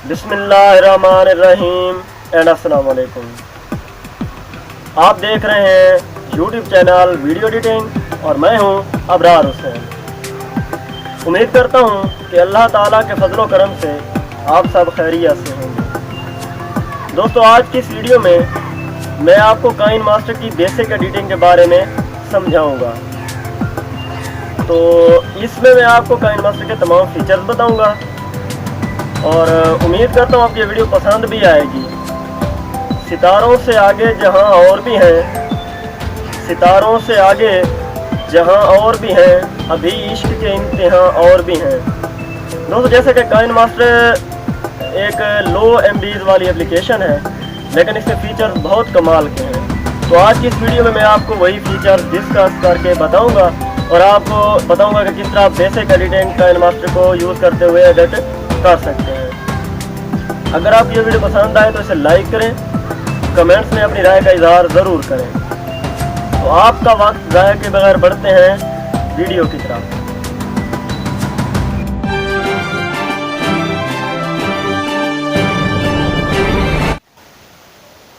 बिस्मिल्लाहिर्रहमानिर्रहीम एंड अस्सलाम वालेकुम। आप देख रहे हैं यूट्यूब चैनल वीडियो एडिटिंग और मैं हूं अबरार हुसैन। उम्मीद करता हूं कि अल्लाह ताला के फजलो करम से आप सब खैरियत से होंगे। दोस्तों, आज की इस वीडियो में मैं आपको काइन मास्टर की बेसिक एडिटिंग के बारे में समझाऊंगा। तो इसमें मैं आपको काइन मास्टर के तमाम फीचर्स बताऊंगा और उम्मीद करता हूँ आपकी वीडियो पसंद भी आएगी। सितारों से आगे जहाँ और भी हैं, सितारों से आगे जहाँ और भी हैं, अभी इश्क के इम्तिहां और भी हैं। दोस्तों, जैसे कि काइन मास्टर एक लो एमबीज वाली एप्लीकेशन है, लेकिन इसके फीचर बहुत कमाल के हैं। तो आज की इस वीडियो में मैं आपको वही फीचर डिस्कस करके बताऊंगा और आपको बताऊंगा कि किस तरह बेसिक एडिटिंग काइन मास्टर को यूज़ करते हुए एडिट कर सकते हैं। अगर आप ये वीडियो पसंद आए तो इसे लाइक करें, कमेंट्स में अपनी राय का इजहार ज़रूर करें। तो आपका वक्त ज़ाया के बगैर बढ़ते हैं वीडियो की तरफ।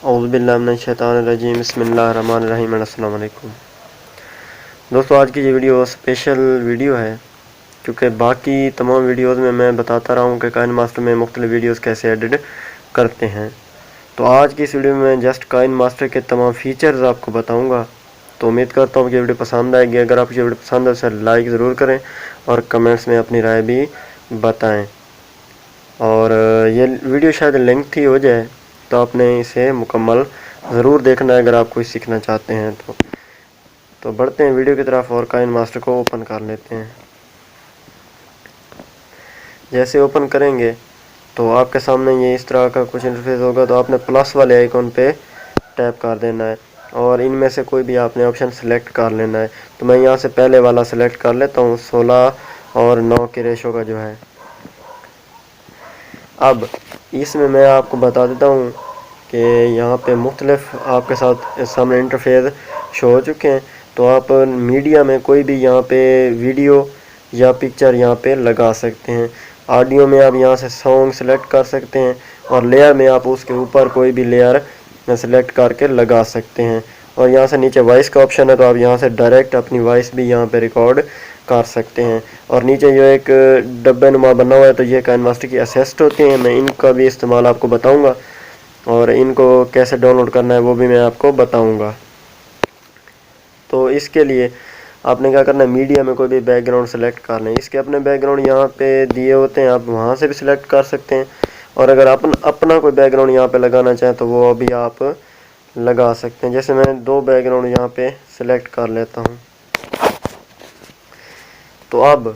औज़ु बिल्लाहि मिनश शैतानिर रजीम, बिस्मिल्लाहिर्रहमानिर्रहीम, अस्सलाम वालेकुम। दोस्तों, आज की ये वीडियो स्पेशल वीडियो है क्योंकि बाकी तमाम वीडियोस में मैं बताता रहा हूँ कि काइन मास्टर में मुख्तलिफ वीडियोस कैसे एडिट करते हैं। तो आज की इस वीडियो में मैं जस्ट काइन मास्टर के तमाम फीचर्स आपको बताऊँगा। तो उम्मीद करता हूँ कि ये वीडियो पसंद आएगी। अगर आपको ये वीडियो पसंद है तो लाइक ज़रूर करें और कमेंट्स में अपनी राय भी बताएँ। और ये वीडियो शायद लेंथी हो जाए तो आपने इसे मुकम्मल ज़रूर देखना है अगर आप कुछ सीखना चाहते हैं तो बढ़ते हैं वीडियो की तरफ और काइन मास्टर को ओपन कर लेते हैं। जैसे ओपन करेंगे तो आपके सामने ये इस तरह का कुछ इंटरफेस होगा। तो आपने प्लस वाले आइकॉन पे टैप कर देना है और इनमें से कोई भी आपने ऑप्शन सेलेक्ट कर लेना है। तो मैं यहाँ से पहले वाला सेलेक्ट कर लेता हूँ, 16 और 9 के रेशो का जो है। अब इसमें मैं आपको बता देता हूँ कि यहाँ पे मुख्तलिफ आपके साथ सामने इंटरफेस शो हो चुके हैं। तो आप मीडिया में कोई भी यहाँ पे वीडियो या पिक्चर यहाँ पे लगा सकते हैं। ऑडियो में आप यहाँ से सॉन्ग सेलेक्ट कर सकते हैं और लेयर में आप उसके ऊपर कोई भी लेयर सेलेक्ट करके लगा सकते हैं। और यहाँ से नीचे वॉइस का ऑप्शन है, तो आप यहाँ से डायरेक्ट अपनी वॉइस भी यहाँ पे रिकॉर्ड कर सकते हैं। और नीचे जो एक डब्बे नुमा बना हुआ है, तो ये काइन मास्टर की असिस्ट होते हैं। मैं इनका भी इस्तेमाल आपको बताऊँगा और इनको कैसे डाउनलोड करना है वो भी मैं आपको बताऊँगा। तो इसके लिए आपने क्या करना है, मीडिया में कोई भी बैकग्राउंड सेलेक्ट कर लें। इसके अपने बैकग्राउंड यहाँ पे दिए होते हैं, आप वहाँ से भी सिलेक्ट कर सकते हैं। और अगर आप अपना कोई बैकग्राउंड यहाँ पे लगाना चाहें तो वो भी आप लगा सकते हैं। जैसे मैं 2 बैकग्राउंड यहाँ पे सिलेक्ट कर लेता हूँ। तो अब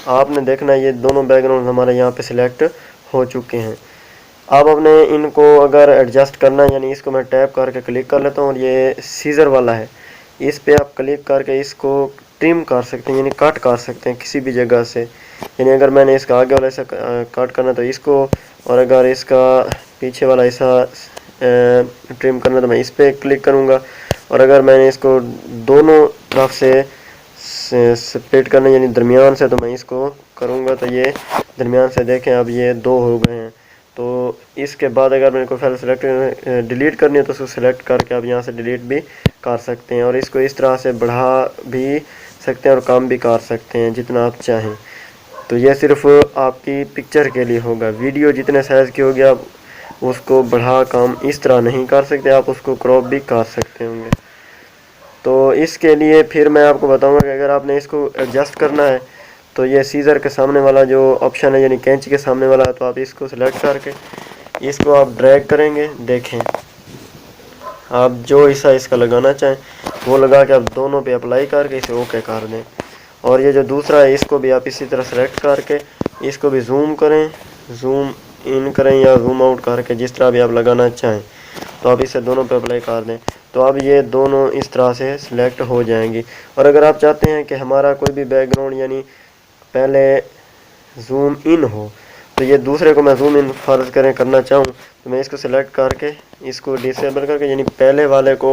आपने देखना है ये दोनों बैकग्राउंड हमारे यहाँ पे सिलेक्ट हो चुके हैं। अब आपने इनको अगर एडजस्ट करना है, यानी इसको मैं टैप करके क्लिक कर लेता हूँ और ये सीजर वाला है, इस पे आप क्लिक करके इसको ट्रिम कर सकते हैं, यानी कट कर सकते हैं किसी भी जगह से। यानी अगर मैंने इसका आगे वाला हिस्सा कट करना तो इसको, और अगर इसका पीछे वाला हिस्सा ट्रिम करना तो मैं इस पे क्लिक करूँगा। और अगर मैंने इसको दोनों तरफ से स्प्लिट करना यानी दरमियान से, तो मैं इसको करूँगा तो ये दरमियान से देखें अब ये 2 हो गए हैं। तो इसके बाद अगर मेरे को फाइल सेलेक्ट डिलीट करनी है तो उसको सेलेक्ट करके आप यहाँ से डिलीट भी कर सकते हैं और इसको इस तरह से बढ़ा भी सकते हैं और कम भी कर सकते हैं जितना आप चाहें। तो ये सिर्फ आपकी पिक्चर के लिए होगा। वीडियो जितने साइज़ की होगी आप उसको बढ़ा कम इस तरह नहीं कर सकते, आप उसको क्रॉप भी कर सकते होंगे। तो इसके लिए फिर मैं आपको बताऊँगा कि अगर आपने इसको एडजस्ट करना है तो ये सीज़र के सामने वाला जो ऑप्शन है, यानी कैंची के सामने वाला, तो आप इसको सेलेक्ट करके इसको आप ड्रैग करेंगे। देखें, आप जो हिस्सा इसका लगाना चाहें वो लगा के आप दोनों पे अप्लाई करके इसे ओके कर दें। और ये जो दूसरा है इसको भी आप इसी तरह सेलेक्ट करके इसको भी जूम करें, जूम इन करें या जूम आउट करके जिस तरह भी आप लगाना चाहें, तो आप इसे दोनों पे अप्लाई कर दें। तो अब ये दोनों इस तरह से सिलेक्ट हो जाएंगी। और अगर आप चाहते हैं कि हमारा कोई भी बैकग्राउंड यानी पहले जूम इन हो, तो ये दूसरे को मैं जूम इन फ़र्ज़ करें करना चाहूँ तो मैं इसको सिलेक्ट करके इसको डिसेबल करके यानी पहले वाले को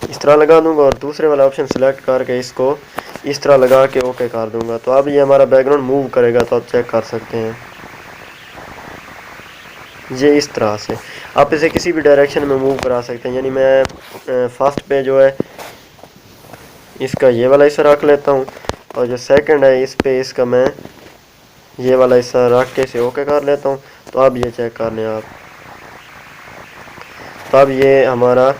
इस तरह लगा दूंगा और दूसरे वाला ऑप्शन सेलेक्ट करके इसको इस तरह लगा के ओके कर दूंगा। तो अब ये हमारा बैकग्राउंड मूव करेगा, तो आप चेक कर सकते हैं। ये इस तरह से आप इसे किसी भी डायरेक्शन में मूव करा सकते हैं। यानी मैं फर्स्ट पे जो है इसका ये वाला हिस्सा रख लेता हूँ, और जो सेकंड है इस पे इसका मैं ये वाला हिस्सा रख के इसे ओके कर लेता हूँ। तो अब ये चेक कर लें आप, तो अब ये हमारा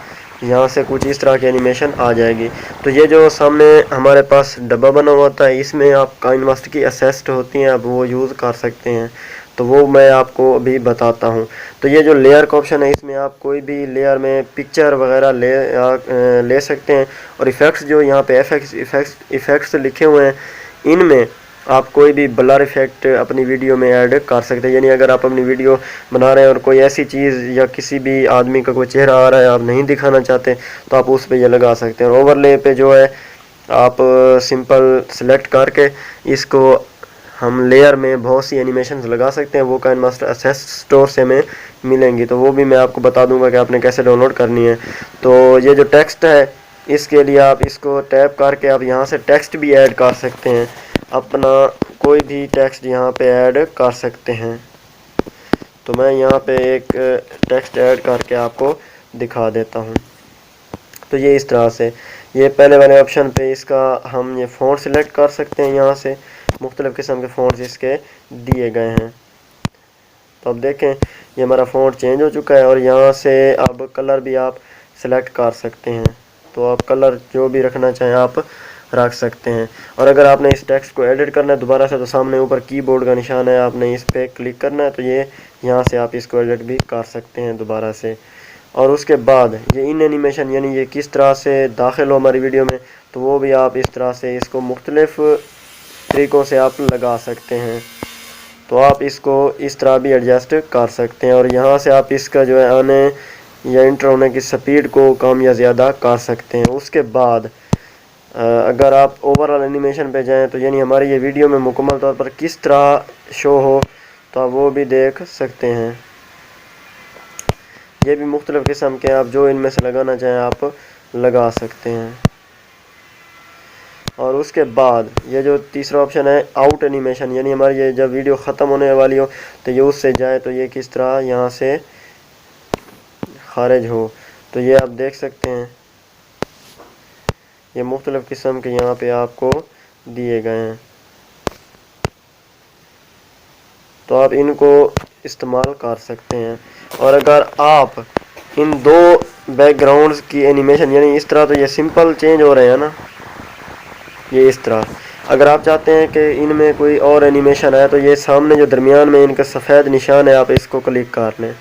यहाँ से कुछ इस तरह की एनिमेशन आ जाएगी। तो ये जो सामने हमारे पास डब्बा बना हुआ होता है, इसमें आप काइनमास्टर की असिस्ट होती हैं, आप वो यूज़ कर सकते हैं। तो वो मैं आपको अभी बताता हूँ। तो ये जो लेयर का ऑप्शन है, इसमें आप कोई भी लेयर में पिक्चर वगैरह ले सकते हैं। और इफ़ेक्ट्स जो यहाँ पे इफ़ेक्ट्स लिखे हुए हैं, इनमें आप कोई भी ब्लर इफेक्ट अपनी वीडियो में ऐड कर सकते हैं। यानी अगर आप अपनी वीडियो बना रहे हैं और कोई ऐसी चीज़ या किसी भी आदमी का कोई चेहरा आ रहा है आप नहीं दिखाना चाहते, तो आप उस पे ये लगा सकते हैं। और ओवरले पे जो है आप सिंपल सेलेक्ट करके इसको हम लेयर में बहुत सी एनिमेशंस लगा सकते हैं। वो काइनमास्टर असिस्ट स्टोर से हमें मिलेंगी, तो वो भी मैं आपको बता दूंगा कि आपने कैसे डाउनलोड करनी है। तो ये जो टेक्स्ट है, इसके लिए आप इसको टैप करके आप यहाँ से टेक्स्ट भी ऐड कर सकते हैं, अपना कोई भी टेक्स्ट यहाँ पे ऐड कर सकते हैं। तो मैं यहाँ पे एक टेक्स्ट ऐड करके आपको दिखा देता हूँ। तो ये इस तरह से, ये पहले वाले ऑप्शन पे इसका हम ये फ़ॉन्ट सिलेक्ट कर सकते हैं। यहाँ से मुख्तलिफ़ किस्म के फ़ॉन्ट्स इसके दिए गए हैं। तो अब देखें ये हमारा फ़ॉन्ट चेंज हो चुका है, और यहाँ से अब कलर भी आप सेलेक्ट कर सकते हैं। तो आप कलर जो भी रखना चाहें आप रख सकते हैं। और अगर आपने इस टेक्स्ट को एडिट करना है दोबारा से, तो सामने ऊपर कीबोर्ड का निशान है, आपने इस पर क्लिक करना है, तो ये यहाँ से आप इसको एडिट भी कर सकते हैं दोबारा से। और उसके बाद ये इन एनिमेशन, यानी ये किस तरह से दाखिल हो हमारी वीडियो में, तो वो भी आप इस तरह से इसको मुख्तलिफ तरीक़ों से आप लगा सकते हैं। तो आप इसको इस तरह भी एडजस्ट कर सकते हैं। और यहाँ से आप इसका जो है आने या इंटर होने की स्पीड को कम या ज़्यादा कर सकते हैं। उसके बाद अगर आप ओवरऑल एनिमेशन पे जाएं, तो यानी हमारी ये वीडियो में मुकम्मल तौर पर किस तरह शो हो, तो आप वो भी देख सकते हैं। ये भी मुख्तलिफ़ किस्म के आप जो इनमें से लगाना चाहें आप लगा सकते हैं। और उसके बाद ये जो तीसरा ऑप्शन है आउट एनिमेशन, यानी हमारी ये जब वीडियो ख़त्म होने वाली हो तो ये उससे जाए, तो ये किस तरह यहाँ से खारिज हो, तो ये आप देख सकते हैं। ये मुख्तलिफ़ किस्म के यहाँ पे आपको दिए गए हैं, तो आप इनको इस्तेमाल कर सकते हैं। और अगर आप इन दो बैकग्राउंड्स की एनिमेशन, यानी इस तरह तो ये सिंपल चेंज हो रहे हैं ना, ये इस तरह, अगर आप चाहते हैं कि इनमें कोई और एनिमेशन है, तो ये सामने जो दरमियान में इनका सफ़ेद निशान है, आप इसको क्लिक कर लें,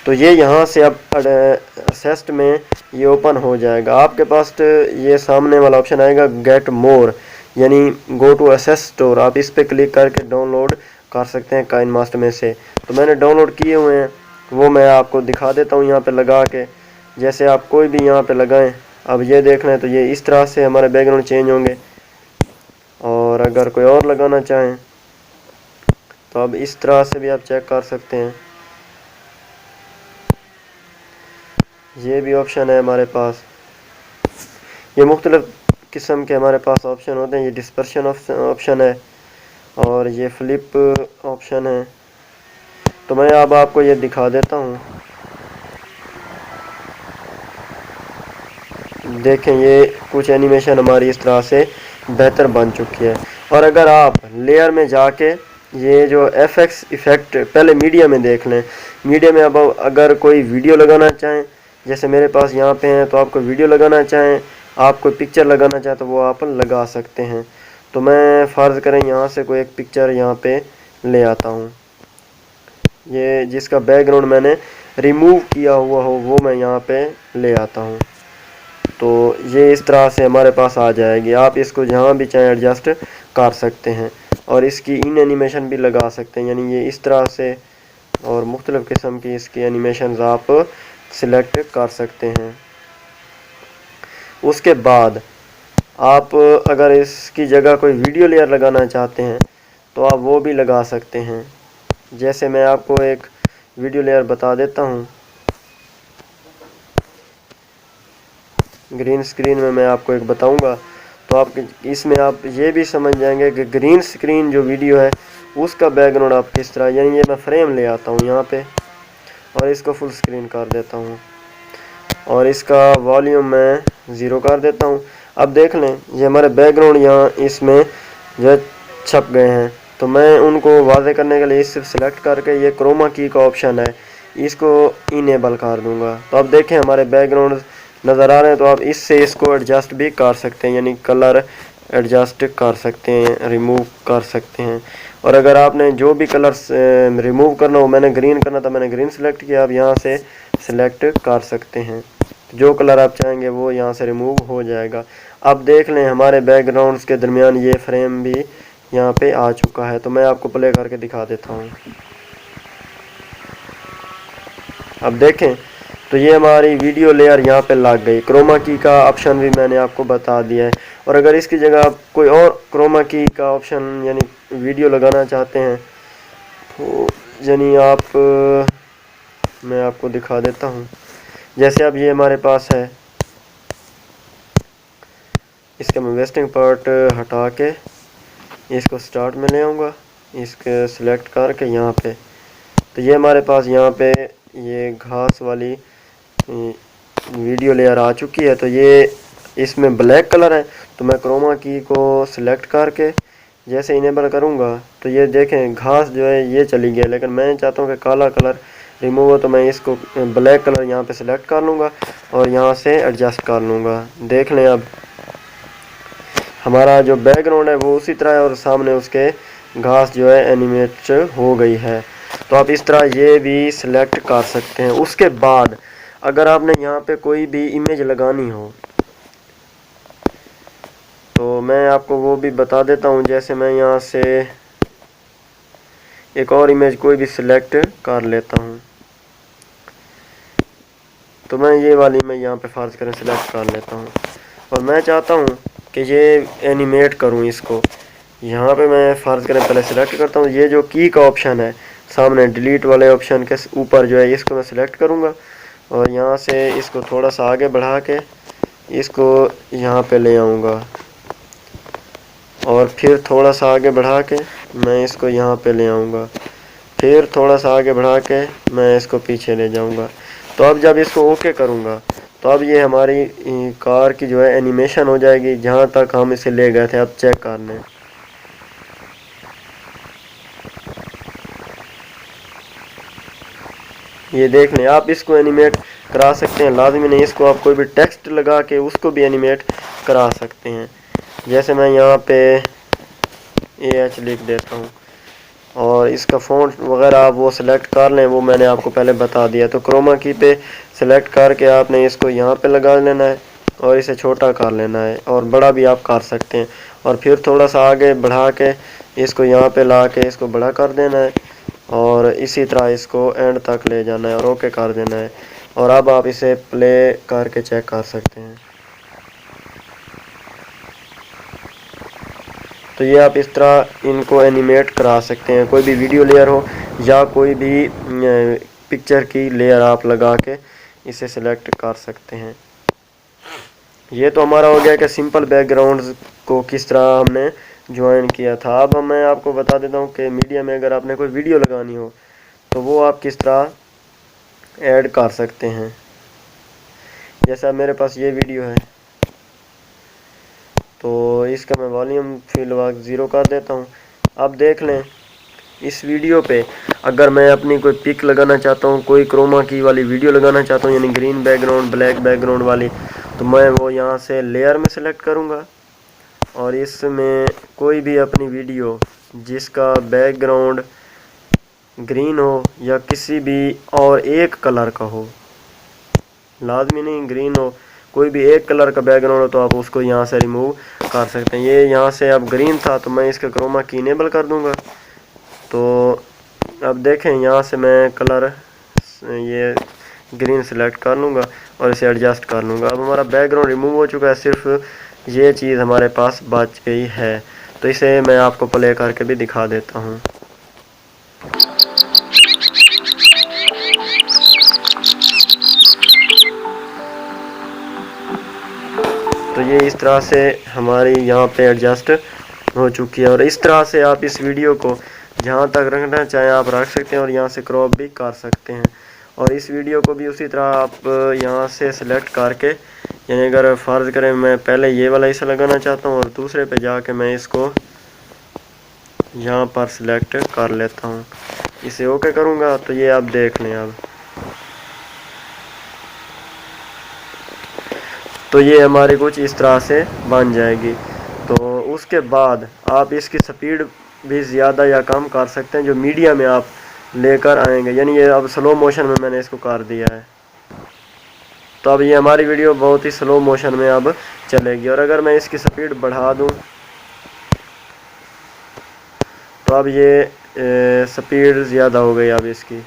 तो ये यहाँ से अब असिस्ट में ये ओपन हो जाएगा। आपके पास ये सामने वाला ऑप्शन आएगा गेट मोर, यानी गो टू असिस्ट स्टोर, आप इस पर क्लिक करके डाउनलोड कर सकते हैं काइनमास्टर में से। तो मैंने डाउनलोड किए हुए हैं, वो मैं आपको दिखा देता हूँ यहाँ पे लगा के। जैसे आप कोई भी यहाँ पे लगाएं, अब ये देखना है तो ये इस तरह से हमारे बैकग्राउंड चेंज होंगे। और अगर कोई और लगाना चाहें तो अब इस तरह से भी आप चेक कर सकते हैं। ये भी ऑप्शन है हमारे पास। ये मुख्तलिफ़ किस्म के हमारे पास ऑप्शन होते हैं। ये डिस्पर्शन ऑप्शन है और ये फ्लिप ऑप्शन है। तो मैं अब आपको ये दिखा देता हूँ। देखें ये कुछ एनिमेशन हमारी इस तरह से बेहतर बन चुकी है। और अगर आप लेयर में जाके ये जो एफएक्स इफ़ेक्ट पहले मीडिया में देख लें, मीडिया में अब अगर कोई वीडियो लगाना चाहें, जैसे मेरे पास यहाँ पे हैं, तो आपको वीडियो लगाना चाहें, आप कोई पिक्चर लगाना चाहें, तो वो आप लगा सकते हैं। तो मैं फ़र्ज़ करें यहाँ से कोई एक पिक्चर यहाँ पे ले आता हूँ, ये जिसका बैकग्राउंड मैंने रिमूव किया हुआ हो वो मैं यहाँ पे ले आता हूँ। तो ये इस तरह से हमारे पास आ जाएगी। आप इसको जहाँ भी चाहें एडजस्ट कर सकते हैं और इसकी इन एनिमेशन भी लगा सकते हैं, यानी ये इस तरह से, और मुख्तलिफ़ किस्म की इसकी एनिमेशन आप सिलेक्ट कर सकते हैं। उसके बाद आप अगर इसकी जगह कोई वीडियो लेयर लगाना चाहते हैं तो आप वो भी लगा सकते हैं। जैसे मैं आपको एक वीडियो लेयर बता देता हूँ। ग्रीन स्क्रीन में मैं आपको एक बताऊंगा, तो आप इसमें आप ये भी समझ जाएंगे कि ग्रीन स्क्रीन जो वीडियो है उसका बैकग्राउंड आप किस तरह, यानी ये मैं फ्रेम ले आता हूँ यहाँ पे और इसको फुल स्क्रीन कर देता हूँ और इसका वॉल्यूम मैं 0 कर देता हूँ। अब देख लें ये हमारे बैकग्राउंड यहाँ इसमें जो है छप गए हैं। तो मैं उनको वाज़े करने के लिए इस सिलेक्ट करके ये क्रोमा की का ऑप्शन है, इसको इनेबल कर दूंगा। तो अब देखें हमारे बैकग्राउंड नज़र आ रहे हैं। तो आप इससे इसको एडजस्ट भी कर सकते हैं, यानी कलर एडजस्ट कर सकते हैं, रिमूव कर सकते हैं। और अगर आपने जो भी कलर रिमूव करना हो, मैंने ग्रीन करना था, मैंने ग्रीन सेलेक्ट किया, आप यहाँ से सिलेक्ट कर सकते हैं। जो कलर आप चाहेंगे वो यहाँ से रिमूव हो जाएगा। अब देख लें हमारे बैकग्राउंड्स के दरमियान ये फ्रेम भी यहाँ पे आ चुका है। तो मैं आपको प्ले करके दिखा देता हूँ। अब देखें तो ये हमारी वीडियो लेयर यहाँ पे लग गई। क्रोमा की का ऑप्शन भी मैंने आपको बता दिया है। और अगर इसकी जगह आप कोई और क्रोमा की का ऑप्शन यानी वीडियो लगाना चाहते हैं तो यानी आप मैं आपको दिखा देता हूँ। जैसे अब ये हमारे पास है, इसका मैं वेस्टिंग पार्ट हटा के इसको स्टार्ट में ले आऊँगा, इसके सिलेक्ट करके यहाँ पे। तो ये हमारे पास यहाँ पे ये घास वाली वीडियो लेयर आ चुकी है। तो ये इसमें ब्लैक कलर है। तो मैं क्रोमा की को सिलेक्ट करके जैसे इनेबल करूँगा तो ये देखें घास जो है ये चली गई, लेकिन मैं चाहता हूँ कि काला कलर रिमूव हो। तो मैं इसको ब्लैक कलर यहाँ पे सिलेक्ट कर लूँगा और यहाँ से एडजस्ट कर लूँगा। देख लें अब हमारा जो बैकग्राउंड है वो उसी तरह है और सामने उसके घास जो है एनिमेट हो गई है। तो आप इस तरह ये भी सिलेक्ट कर सकते हैं। उसके बाद अगर आपने यहाँ पे कोई भी इमेज लगानी हो तो मैं आपको वो भी बता देता हूँ। जैसे मैं यहाँ से एक और इमेज कोई भी सिलेक्ट कर लेता हूँ। तो मैं ये वाली मैं यहाँ पे फर्ज करें सिलेक्ट कर लेता हूँ और मैं चाहता हूँ कि ये एनिमेट करूँ इसको। यहाँ पे मैं फ़र्ज़ करें पहले सिलेक्ट करता हूँ। ये जो की का ऑप्शन है सामने डिलीट वाले ऑप्शन के ऊपर जो है इसको मैं सिलेक्ट करूँगा और यहाँ से इसको थोड़ा सा आगे बढ़ा के इसको यहाँ पे ले आऊँगा और फिर थोड़ा सा आगे बढ़ा के मैं इसको यहाँ पे ले आऊँगा, फिर थोड़ा सा आगे बढ़ा के मैं इसको पीछे ले जाऊँगा। तो अब जब इसको ओके करूँगा तो अब ये हमारी कार की जो है एनिमेशन हो जाएगी जहाँ तक हम इसे ले गए थे। अब चेक करने ये देख लें, आप इसको एनिमेट करा सकते हैं। लाजमी नहीं इसको आप कोई भी टेक्स्ट लगा के उसको भी एनिमेट करा सकते हैं। जैसे मैं यहाँ पे AH लिख देता हूँ और इसका फ़ॉन्ट वगैरह आप वो सिलेक्ट कर लें, वो मैंने आपको पहले बता दिया। तो क्रोमा की पे सिलेक्ट करके आपने इसको यहाँ पे लगा लेना है और इसे छोटा कर लेना है और बड़ा भी आप कर सकते हैं। और फिर थोड़ा सा आगे बढ़ा के इसको यहाँ पे ला के इसको बड़ा कर देना है और इसी तरह इसको एंड तक ले जाना है और ओके कर देना है। और अब आप इसे प्ले करके चेक कर सकते हैं। तो ये आप इस तरह इनको एनिमेट करा सकते हैं। कोई भी वीडियो लेयर हो या कोई भी पिक्चर की लेयर आप लगा के इसे सिलेक्ट कर सकते हैं। ये तो हमारा हो गया कि सिंपल बैकग्राउंड्स को किस तरह हमने ज्वाइन किया था। अब मैं आपको बता देता हूँ कि मीडिया में अगर आपने कोई वीडियो लगानी हो तो वो आप किस तरह ऐड कर सकते हैं। जैसा मेरे पास ये वीडियो है तो इसका मैं वॉल्यूम फिलहाल 0 कर देता हूँ। अब देख लें इस वीडियो पे अगर मैं अपनी कोई पिक लगाना चाहता हूँ, कोई क्रोमा की वाली वीडियो लगाना चाहता हूँ यानी ग्रीन बैकग्राउंड ब्लैक बैकग्राउंड वाली, तो मैं वो यहाँ से लेयर में सेलेक्ट करूँगा और इसमें कोई भी अपनी वीडियो जिसका बैकग्राउंड ग्रीन हो या किसी भी और एक कलर का हो, लाजमी नहीं ग्रीन हो, कोई भी एक कलर का बैकग्राउंड हो, तो आप उसको यहाँ से रिमूव कर सकते हैं। ये यहाँ से अब ग्रीन था तो मैं इसका क्रोमा की इनेबल कर दूँगा। तो अब देखें यहाँ से मैं कलर ये ग्रीन सेलेक्ट कर लूँगा और इसे एडजस्ट कर लूँगा। अब हमारा बैकग्राउंड रिमूव हो चुका है, सिर्फ ये चीज़ हमारे पास बच गई है। तो इसे मैं आपको प्ले करके भी दिखा देता हूँ। तो ये इस तरह से हमारी यहाँ पे एडजस्ट हो चुकी है और इस तरह से आप इस वीडियो को जहाँ तक रखना चाहें आप रख सकते हैं और यहाँ से क्रॉप भी कर सकते हैं। और इस वीडियो को भी उसी तरह आप यहाँ से सिलेक्ट करके, यानी अगर फ़र्ज़ करें मैं पहले ये वाला हिस्सा लगाना चाहता हूँ और दूसरे पे जाके मैं इसको यहाँ पर सिलेक्ट कर लेता हूँ, इसे ओके करूँगा तो ये आप देख लें। अब तो ये हमारी कुछ इस तरह से बन जाएगी। तो उसके बाद आप इसकी स्पीड भी ज़्यादा या कम कर सकते हैं, जो मीडिया में आप लेकर आएंगे। यानी ये अब स्लो मोशन में मैंने इसको कर दिया है, तो अब ये हमारी वीडियो बहुत ही स्लो मोशन में अब चलेगी। और अगर मैं इसकी स्पीड बढ़ा दूं तो अब ये स्पीड ज़्यादा हो गई अब इसकी,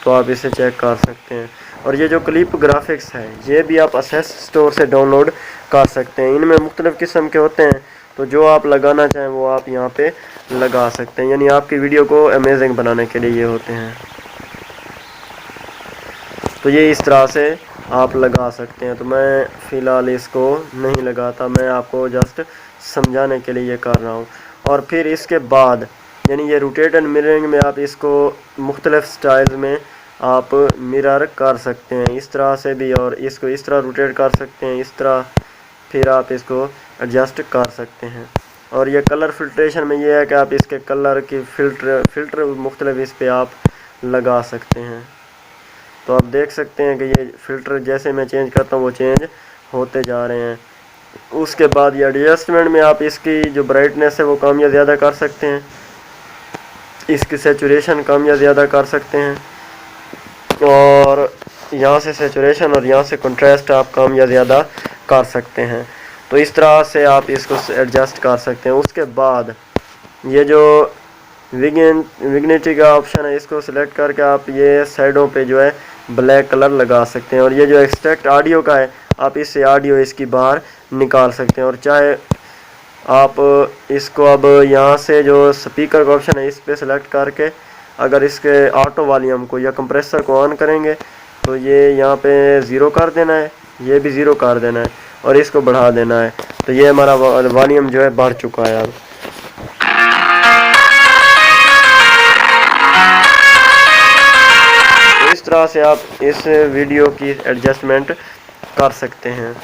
तो आप इसे चेक कर सकते हैं। और ये जो क्लिप ग्राफिक्स है ये भी आप एसेस स्टोर से डाउनलोड कर सकते हैं। इनमें मुख्तलिफ़ किस्म के होते हैं, तो जो आप लगाना चाहें वो आप यहाँ पे लगा सकते हैं। यानी आपकी वीडियो को अमेजिंग बनाने के लिए ये होते हैं। तो ये इस तरह से आप लगा सकते हैं। तो मैं फ़िलहाल इसको नहीं लगाता, मैं आपको जस्ट समझाने के लिए ये कर रहा हूँ। और फिर इसके बाद यानी ये रोटेट एंड मिररिंग में आप इसको मुख्तलिफ़ स्टाइल में आप मिरर कर सकते हैं, इस तरह से भी, और इसको इस तरह रोटेट कर सकते हैं, इस तरह। फिर आप इसको एडजस्ट कर सकते हैं। और ये कलर फिल्ट्रेशन में ये है कि आप इसके कलर की फ़िल्टर मुख्तलिफ़ इस पर आप लगा सकते हैं। तो आप देख सकते हैं कि ये फ़िल्टर जैसे मैं चेंज करता हूँ वो चेंज होते जा रहे हैं। उसके बाद ये एडजस्टमेंट में आप इसकी जो ब्राइटनेस है वो कम या ज़्यादा कर सकते हैं, इसकी सैचुरेशन कम या ज़्यादा कर सकते हैं, और यहाँ से सैचुरेशन और यहाँ से कंट्रास्ट आप कम या ज़्यादा कर सकते हैं। तो इस तरह से आप इसको एडजस्ट कर सकते हैं। उसके बाद ये जो विग्निटी का ऑप्शन है इसको सिलेक्ट करके आप ये साइडों पे जो है ब्लैक कलर लगा सकते हैं। और ये जो एक्सट्रैक्ट ऑडियो का है आप इससे ऑडियो इसकी बाहर निकाल सकते हैं। और चाहे आप इसको अब यहाँ से जो स्पीकर का ऑप्शन है इस पर सिलेक्ट करके अगर इसके ऑटो वॉल्यूम को या कंप्रेसर को ऑन करेंगे तो ये यहाँ पे ज़ीरो कर देना है, ये भी ज़ीरो कर देना है और इसको बढ़ा देना है। तो ये हमारा वॉल्यूम जो है बढ़ चुका है अब। तो इस तरह से आप इस वीडियो की एडजस्टमेंट कर सकते हैं।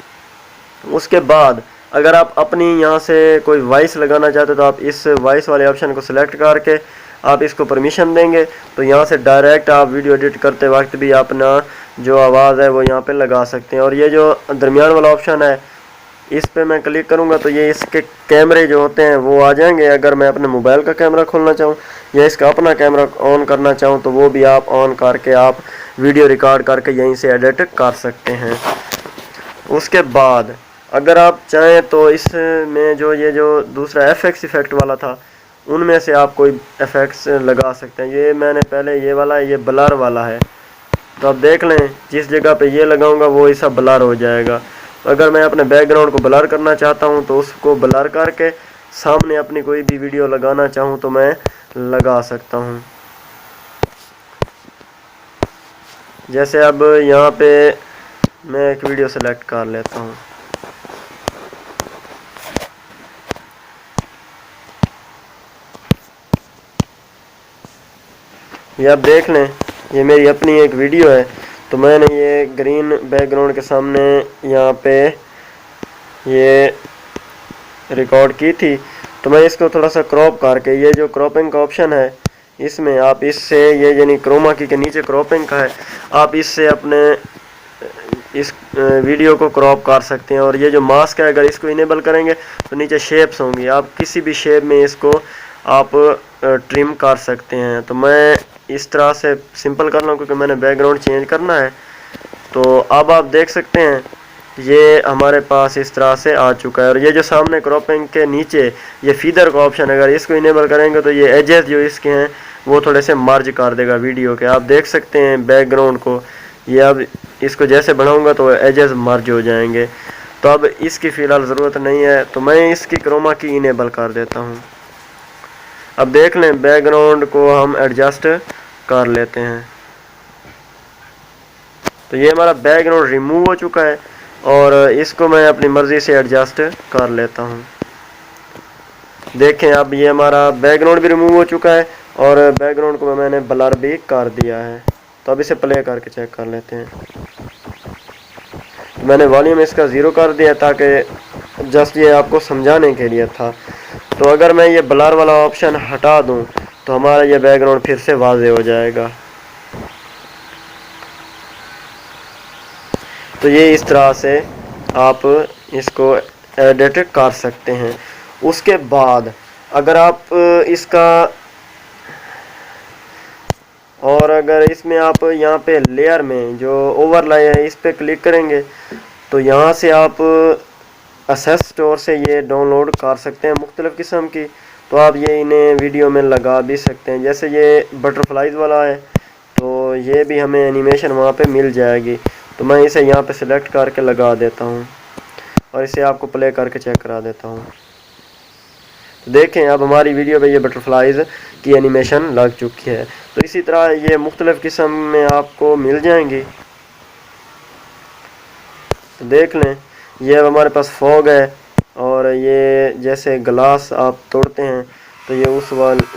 उसके बाद अगर आप अपनी यहाँ से कोई वॉइस लगाना चाहते हो तो आप इस वॉइस वाले ऑप्शन को सिलेक्ट करके आप इसको परमिशन देंगे तो यहाँ से डायरेक्ट आप वीडियो एडिट करते वक्त भी अपना जो आवाज़ है वो यहाँ पे लगा सकते हैं। और ये जो दरमियान वाला ऑप्शन है इस पे मैं क्लिक करूँगा तो ये इसके कैमरे जो होते हैं वो आ जाएंगे। अगर मैं अपने मोबाइल का कैमरा खोलना चाहूँ या इसका अपना कैमरा ऑन करना चाहूँ तो वो भी आप ऑन करके आप वीडियो रिकॉर्ड करके यहीं से एडिट कर सकते हैं। उसके बाद अगर आप चाहें तो इसमें जो ये जो दूसरा एफएक्स इफ़ेक्ट वाला था उनमें से आप कोई इफ़ेक्ट्स लगा सकते हैं। ये मैंने पहले ये वाला है, ये ब्लर वाला है, तो आप देख लें जिस जगह पे ये लगाऊंगा वो ऐसा ब्लर हो जाएगा। अगर मैं अपने बैकग्राउंड को ब्लर करना चाहता हूं तो उसको ब्लर करके सामने अपनी कोई भी वीडियो लगाना चाहूं तो मैं लगा सकता हूं। जैसे अब यहाँ पे मैं एक वीडियो सेलेक्ट कर लेता हूँ। ये आप देख लें ये मेरी अपनी एक वीडियो है, तो मैंने ये ग्रीन बैकग्राउंड के सामने यहाँ पे ये रिकॉर्ड की थी। तो मैं इसको थोड़ा सा क्रॉप करके, ये जो क्रॉपिंग का ऑप्शन है इसमें आप इससे ये यानी क्रोमा की के नीचे क्रॉपिंग का है, आप इससे अपने इस वीडियो को क्रॉप कर सकते हैं। और ये जो मास्क है अगर इसको इनेबल करेंगे तो नीचे शेप्स होंगी, आप किसी भी शेप में इसको आप ट्रिम कर सकते हैं। तो मैं इस तरह से सिंपल कर लूँ क्योंकि मैंने बैकग्राउंड चेंज करना है। तो अब आप देख सकते हैं ये हमारे पास इस तरह से आ चुका है। और ये जो सामने क्रॉपिंग के नीचे ये फीदर का ऑप्शन अगर इसको इनेबल करेंगे तो ये एजेस जो इसके हैं वो थोड़े से मर्ज कर देगा वीडियो के। आप देख सकते हैं बैकग्राउंड को, ये अब इसको जैसे बढ़ाऊंगा तो एजेस मर्ज हो जाएंगे। तो अब इसकी फ़िलहाल ज़रूरत नहीं है, तो मैं इसकी क्रोमा की इनेबल कर देता हूँ। अब देख लें बैकग्राउंड को हम एडजस्ट कर लेते हैं। तो ये हमारा बैकग्राउंड रिमूव हो चुका है और इसको मैं अपनी मर्ज़ी से एडजस्ट कर लेता हूँ। देखें अब ये हमारा बैकग्राउंड भी रिमूव हो चुका है और बैकग्राउंड को मैंने ब्लर भी कर दिया है। तो अब इसे प्ले करके चेक कर लेते हैं। तो मैंने वॉल्यूम इसका 0 कर दिया ताकि जस्ट ये आपको समझाने के लिए था। तो अगर मैं ये ब्लर वाला ऑप्शन हटा दूं तो हमारा ये बैकग्राउंड फिर से वाज़े हो जाएगा। तो ये इस तरह से आप इसको एडिट कर सकते हैं। उसके बाद अगर आप इसका और अगर इसमें आप यहाँ पे लेयर में जो ओवरले है इस पे क्लिक करेंगे तो यहाँ से आप असेस स्टोर से ये डाउनलोड कर सकते हैं मुख्तलिफ़ किस्म की। तो आप ये इन्हें वीडियो में लगा भी सकते हैं। जैसे ये बटरफ्लाइज वाला है तो ये भी हमें एनिमेशन वहाँ पे मिल जाएगी। तो मैं इसे यहाँ पे सिलेक्ट करके लगा देता हूँ और इसे आपको प्ले करके चेक करा देता हूँ। तो देखें अब हमारी वीडियो पे ये बटरफ्लाइज की एनिमेशन लग चुकी है। तो इसी तरह ये मुख्तलिफ़ किस्म में आपको मिल जाएंगी। तो देख लें ये अब हमारे पास फॉग है और ये जैसे ग्लास आप तोड़ते हैं तो ये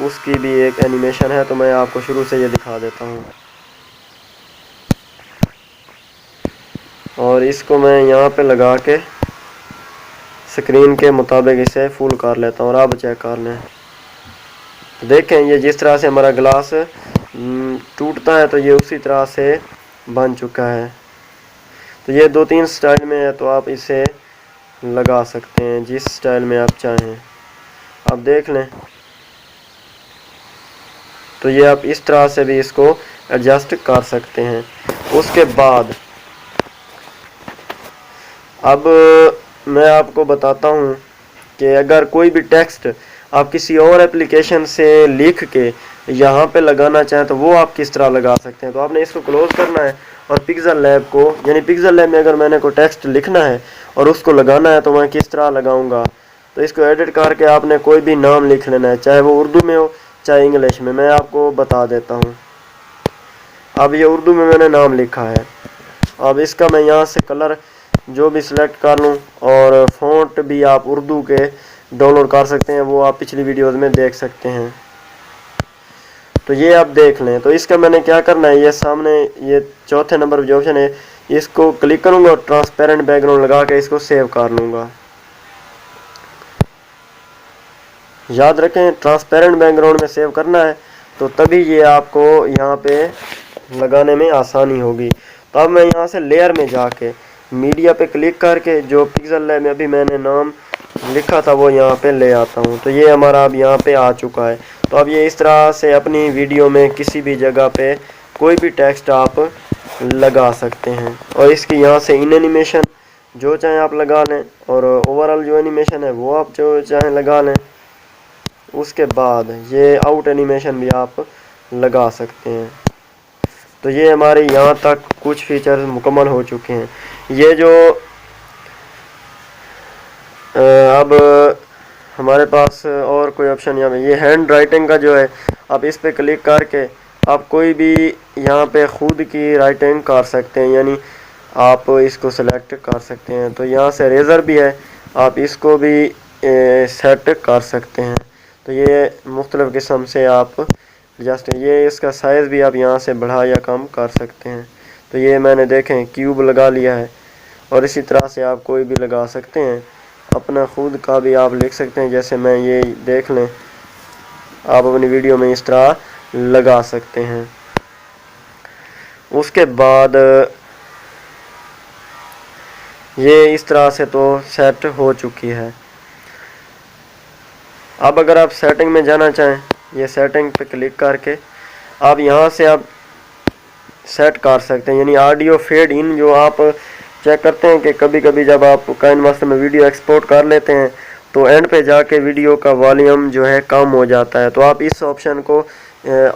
उसकी भी एक एनिमेशन है। तो मैं आपको शुरू से ये दिखा देता हूँ और इसको मैं यहाँ पे लगा के स्क्रीन के मुताबिक इसे फुल कर लेता हूँ और आप चेक कर लें। देखें ये जिस तरह से हमारा ग्लास टूटता है तो ये उसी तरह से बन चुका है। तो ये 2-3 स्टाइल में है तो आप इसे लगा सकते हैं जिस स्टाइल में आप चाहें। आप देख लें तो ये आप इस तरह से भी इसको एडजस्ट कर सकते हैं। उसके बाद अब मैं आपको बताता हूँ कि अगर कोई भी टेक्स्ट आप किसी और एप्लीकेशन से लिख के यहाँ पे लगाना चाहें तो वो आप किस तरह लगा सकते हैं। तो आपने इसको क्लोज करना है और पिक्सल लैब को यानी पिक्सल लैब में अगर मैंने कोई टेक्स्ट लिखना है और उसको लगाना है तो मैं किस तरह लगाऊंगा। तो इसको एडिट करके आपने कोई भी नाम लिख लेना है, चाहे वो उर्दू में हो चाहे इंग्लिश में। मैं आपको बता देता हूँ। अब ये उर्दू में मैंने नाम लिखा है। अब इसका मैं यहाँ से कलर जो भी सिलेक्ट कर लूँ और फ़ॉन्ट भी आप उर्दू के डाउनलोड कर सकते हैं, वो आप पिछली वीडियोज़ में देख सकते हैं। तो ये आप देख लें। तो इसका मैंने क्या करना है, ये सामने ये चौथे नंबर पर जो ऑप्शन है इसको क्लिक करूँगा और ट्रांसपेरेंट बैकग्राउंड लगा के इसको सेव कर लूँगा। याद रखें ट्रांसपेरेंट बैकग्राउंड में सेव करना है तो तभी ये आपको यहाँ पे लगाने में आसानी होगी। तो अब मैं यहाँ से लेयर में जाके मीडिया पे क्लिक करके जो पिक्सल लैब में अभी मैंने नाम लिखा था वो यहाँ पे ले आता हूँ। तो ये हमारा अब यहाँ पे आ चुका है। तो अब ये इस तरह से अपनी वीडियो में किसी भी जगह पे कोई भी टेक्स्ट आप लगा सकते हैं और इसकी यहाँ से इन एनिमेशन जो चाहें आप लगा लें और ओवरऑल जो एनिमेशन है वो आप जो चाहें लगा लें। उसके बाद ये आउट एनिमेशन भी आप लगा सकते हैं। तो ये हमारे यहाँ तक कुछ फीचर्स मुकम्मल हो चुके हैं। ये जो अब हमारे पास और कोई ऑप्शन यहाँ पे ये हैंड राइटिंग का जो है आप इस पे क्लिक करके आप कोई भी यहाँ पे खुद की राइटिंग कर सकते हैं, यानी आप इसको सेलेक्ट कर सकते हैं। तो यहाँ से रेज़र भी है, आप इसको भी सेट कर सकते हैं। तो ये मुख्तलिफ़ किस्म से आप जस्ट ये इसका साइज़ भी आप यहाँ से बढ़ा या कम कर सकते हैं। तो ये मैंने देखें क्यूब लगा लिया है और इसी तरह से आप कोई भी लगा सकते हैं। अपना खुद का भी आप लिख सकते हैं, जैसे मैं ये देख लें आप अपनी वीडियो में इस तरह लगा सकते हैं। उसके बाद ये इस तरह से तो सेट हो चुकी है। अब अगर आप सेटिंग में जाना चाहें ये सेटिंग पे क्लिक करके आप यहाँ से आप सेट कर सकते हैं, यानी ऑडियो फेड इन जो आप चेक करते हैं कि कभी कभी जब आप काइनमास्टर में वीडियो एक्सपोर्ट कर लेते हैं तो एंड पे जाके वीडियो का वॉल्यूम जो है कम हो जाता है। तो आप इस ऑप्शन को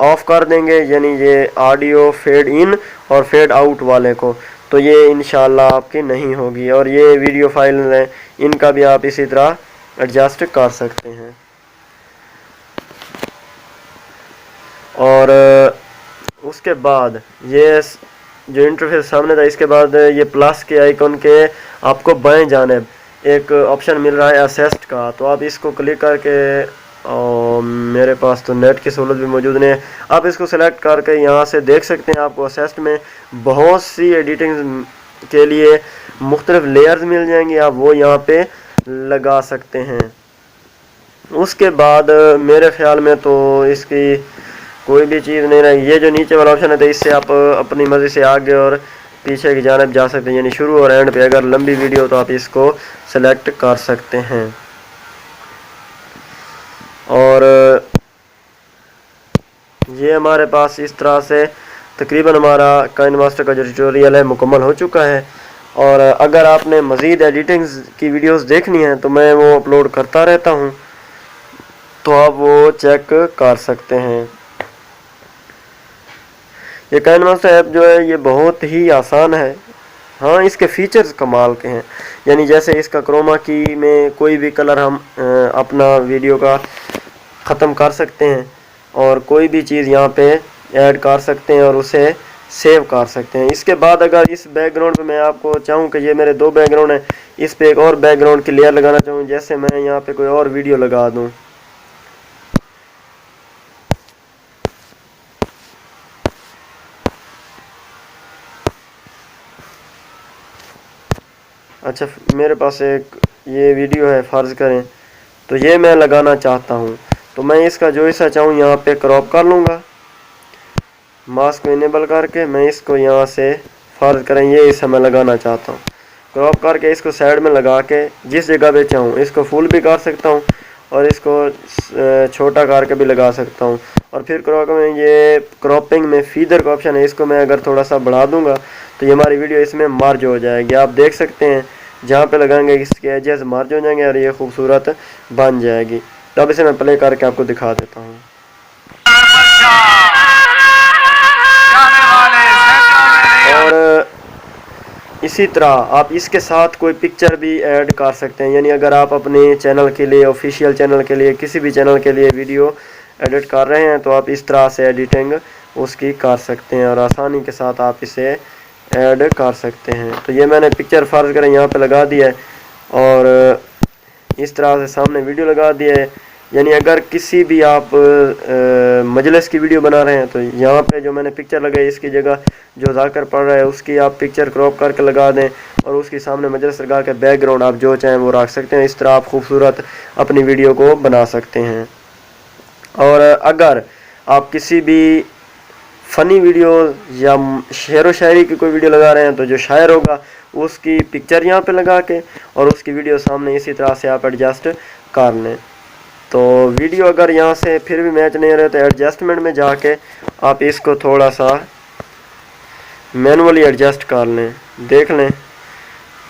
ऑफ कर देंगे, यानी ये ऑडियो फेड इन और फेड आउट वाले को, तो ये इंशाल्लाह आपकी नहीं होगी। और ये वीडियो फाइल हैं इनका भी आप इसी तरह एडजस्ट कर सकते हैं। और उसके बाद ये जो इंटरफेस सामने था इसके बाद ये प्लस के आइकन के आपको बाएं जानिब एक ऑप्शन मिल रहा है असिस्ट का, तो आप इसको क्लिक करके, और मेरे पास तो नेट की सहूलत भी मौजूद नहीं है, आप इसको सेलेक्ट करके यहाँ से देख सकते हैं। आपको असिस्ट में बहुत सी एडिटिंग के लिए मुख्तलिफ लेयर्स मिल जाएंगी, आप वो यहाँ पे लगा सकते हैं। उसके बाद मेरे ख्याल में तो इसकी कोई भी चीज़ नहीं रही। ये जो नीचे वाला ऑप्शन है, तो इससे आप अपनी मर्ज़ी से आगे और पीछे की जानिब जा सकते हैं, यानी शुरू और एंड पे। अगर लंबी वीडियो तो आप इसको सेलेक्ट कर सकते हैं। और ये हमारे पास इस तरह से तकरीबन हमारा काइनमास्टर का जो ट्यूटोरियल है मुकम्मल हो चुका है। और अगर आपने मज़ीद एडिटिंग्स की वीडियोस देखनी है तो मैं वो अपलोड करता रहता हूँ, तो आप वो चेक कर सकते हैं। ये काइनमास्टर ऐप जो है ये बहुत ही आसान है। हाँ, इसके फीचर्स कमाल के हैं, यानी जैसे इसका क्रोमा की में कोई भी कलर हम अपना वीडियो का ख़त्म कर सकते हैं, और कोई भी चीज़ यहाँ पे ऐड कर सकते हैं और उसे सेव कर सकते हैं। इसके बाद अगर इस बैकग्राउंड पे मैं आपको चाहूँ कि ये मेरे दो बैकग्राउंड हैं, इस पे एक और बैकग्राउंड की लेयर लगाना चाहूँ, जैसे मैं यहाँ पे कोई और वीडियो लगा दूँ, अच्छा मेरे पास एक ये वीडियो है फ़र्ज़ करें, तो ये मैं लगाना चाहता हूँ, तो मैं इसका जो हिस्सा चाहूँ यहाँ पे क्रॉप कर लूँगा। मास्क को इनेबल करके मैं इसको यहाँ से फ़र्ज़ करें ये हिस्सा मैं लगाना चाहता हूँ, क्रॉप करके इसको साइड में लगा के जिस जगह पे चाहूँ इसको फुल भी कर सकता हूँ और इसको छोटा करके भी लगा सकता हूँ। और फिर क्रॉप में ये क्रॉपिंग में फीदर का ऑप्शन है, इसको मैं अगर थोड़ा सा बढ़ा दूंगा तो ये हमारी वीडियो इसमें मर्ज हो जाएगी। आप देख सकते हैं जहाँ पे लगाएंगे इसके एजेस मर्ज हो जाएंगे और ये खूबसूरत बन जाएगी। तो अब इसे मैं प्ले करके आपको दिखा देता हूँ। और इसी तरह आप इसके साथ कोई पिक्चर भी ऐड कर सकते हैं, यानी अगर आप अपने चैनल के लिए, ऑफिशियल चैनल के लिए, किसी भी चैनल के लिए वीडियो एडिट कर रहे हैं तो आप इस तरह से एडिटिंग उसकी कर सकते हैं और आसानी के साथ आप इसे ऐड कर सकते हैं। तो ये मैंने पिक्चर फ़र्ज़ करें यहाँ पे लगा दिया है और इस तरह से सामने वीडियो लगा दिया है। यानी अगर किसी भी आप मजलिस की वीडियो बना रहे हैं तो यहाँ पे जो मैंने पिक्चर लगाई इसकी जगह जो जाकर पढ़ रहा है उसकी आप पिक्चर क्रॉप करके लगा दें और उसके सामने मजलिस लगा के बैकग्राउंड आप जो चाहें वो रख सकते हैं। इस तरह आप खूबसूरत अपनी वीडियो को बना सकते हैं। और अगर आप किसी भी फ़नी वीडियो या शेर व शायरी की कोई वीडियो लगा रहे हैं तो जो शायर होगा उसकी पिक्चर यहाँ पे लगा के और उसकी वीडियो सामने इसी तरह से आप एडजस्ट कर लें। तो वीडियो अगर यहाँ से फिर भी मैच नहीं रहे तो एडजस्टमेंट में जाके आप इसको थोड़ा सा मैनुअली एडजस्ट कर लें, देख लें,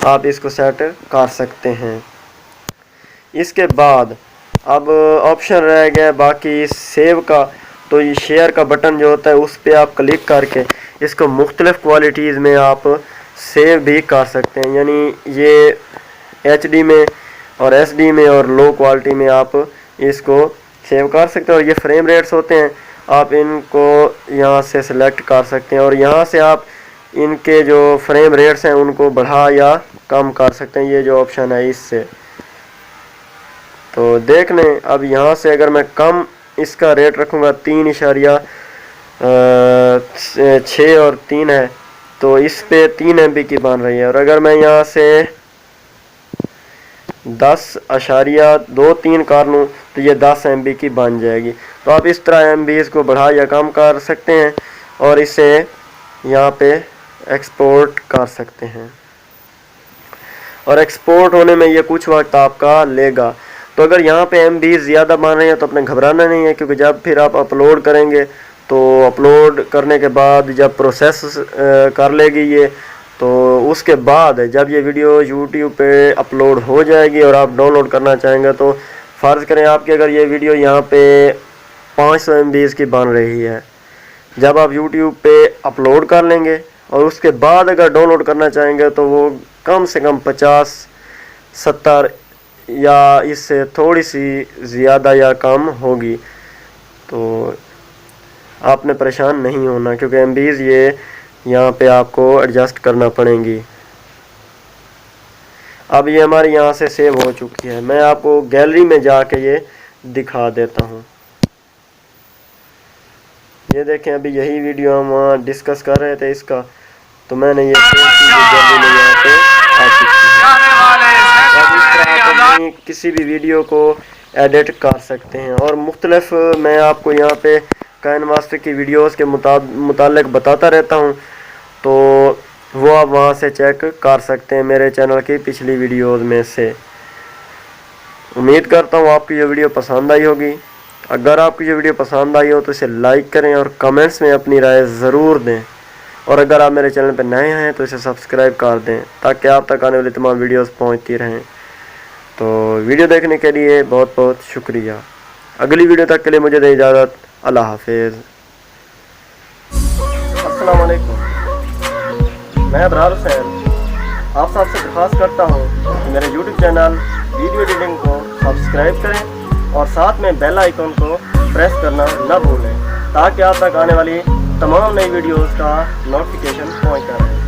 आप इसको सेट कर सकते हैं। इसके बाद अब ऑप्शन रह गया बाकी सेव का। तो ये शेयर का बटन जो होता है उस पर आप क्लिक करके इसको मुख्तलिफ़ क्वालिटीज़ में आप सेव भी कर सकते हैं, यानी ये HD में और SD में और लो क्वालिटी में आप इसको सेव कर सकते हैं। और ये फ्रेम रेट्स होते हैं, आप इनको यहाँ से सिलेक्ट कर सकते हैं और यहाँ से आप इनके जो फ्रेम रेट्स हैं उनको बढ़ा या कम कर सकते हैं, ये जो ऑप्शन है इससे। तो देख लें, अब यहाँ से अगर मैं कम इसका रेट रखूँगा 3.6 और 3 है तो इस पे 3 MB की बन रही है। और अगर मैं यहाँ से 10.23 कर लूँ तो ये 10 MB की बन जाएगी। तो आप इस तरह MBs को बढ़ा या कम कर सकते हैं और इसे यहाँ पे एक्सपोर्ट कर सकते हैं। और एक्सपोर्ट होने में ये कुछ वक्त आपका लेगा। तो अगर यहाँ पे MBs ज़्यादा बन रहे हैं तो अपने घबराना नहीं है, क्योंकि जब फिर आप अपलोड करेंगे तो अपलोड करने के बाद जब प्रोसेस कर लेगी ये, तो उसके बाद जब ये वीडियो YouTube पे अपलोड हो जाएगी और आप डाउनलोड करना चाहेंगे तो फ़र्ज़ करें आपकी अगर ये वीडियो यहाँ पे 500 MBs की बन रही है, जब आप YouTube पे अपलोड कर लेंगे और उसके बाद अगर डाउनलोड करना चाहेंगे तो वो कम से कम 50-70 या इससे थोड़ी सी ज़्यादा या कम होगी। तो आपने परेशान नहीं होना, क्योंकि MBs ये यहाँ पे आपको एडजस्ट करना पड़ेंगी। अब ये हमारी यहाँ से सेव हो चुकी है। मैं आपको गैलरी में जाके ये दिखा देता हूँ। ये देखें, अभी यही वीडियो हम वहाँ डिस्कस कर रहे थे इसका, तो मैंने ये सेव की गैलरी में यहाँ पे आ चुकी है। अब इस तरह आप अपनी किसी भी वीडियो को एडिट कर सकते हैं। और मुख्तलिफ मैं आपको यहाँ पे काइनमास्टर की वीडियोस के मुतालिक बताता रहता हूँ, तो वो आप वहाँ से चेक कर सकते हैं मेरे चैनल की पिछली वीडियोस में से। उम्मीद करता हूँ आपको ये वीडियो पसंद आई होगी। अगर आपको ये वीडियो पसंद आई हो तो इसे लाइक करें और कमेंट्स में अपनी राय ज़रूर दें। और अगर आप मेरे चैनल पर नए हैं तो इसे सब्सक्राइब कर दें ताकि आप तक आने वाली तमाम वीडियोस पहुंचती रहें। तो वीडियो देखने के लिए बहुत बहुत शुक्रिया। अगली वीडियो तक के लिए मुझे दें इजाज़त। अल्लाह हाफिज़। अस्सलाम वालेकुम, मैं अबरार हुसैन आप सबसे दरख्वास्त करता हूँ कि मेरे YouTube चैनल वीडियो एडिटिंग को सब्सक्राइब करें और साथ में बेल आइकन को प्रेस करना न भूलें ताकि आप तक आने वाली तमाम नई वीडियोस का नोटिफिकेशन पहुंचता रहे।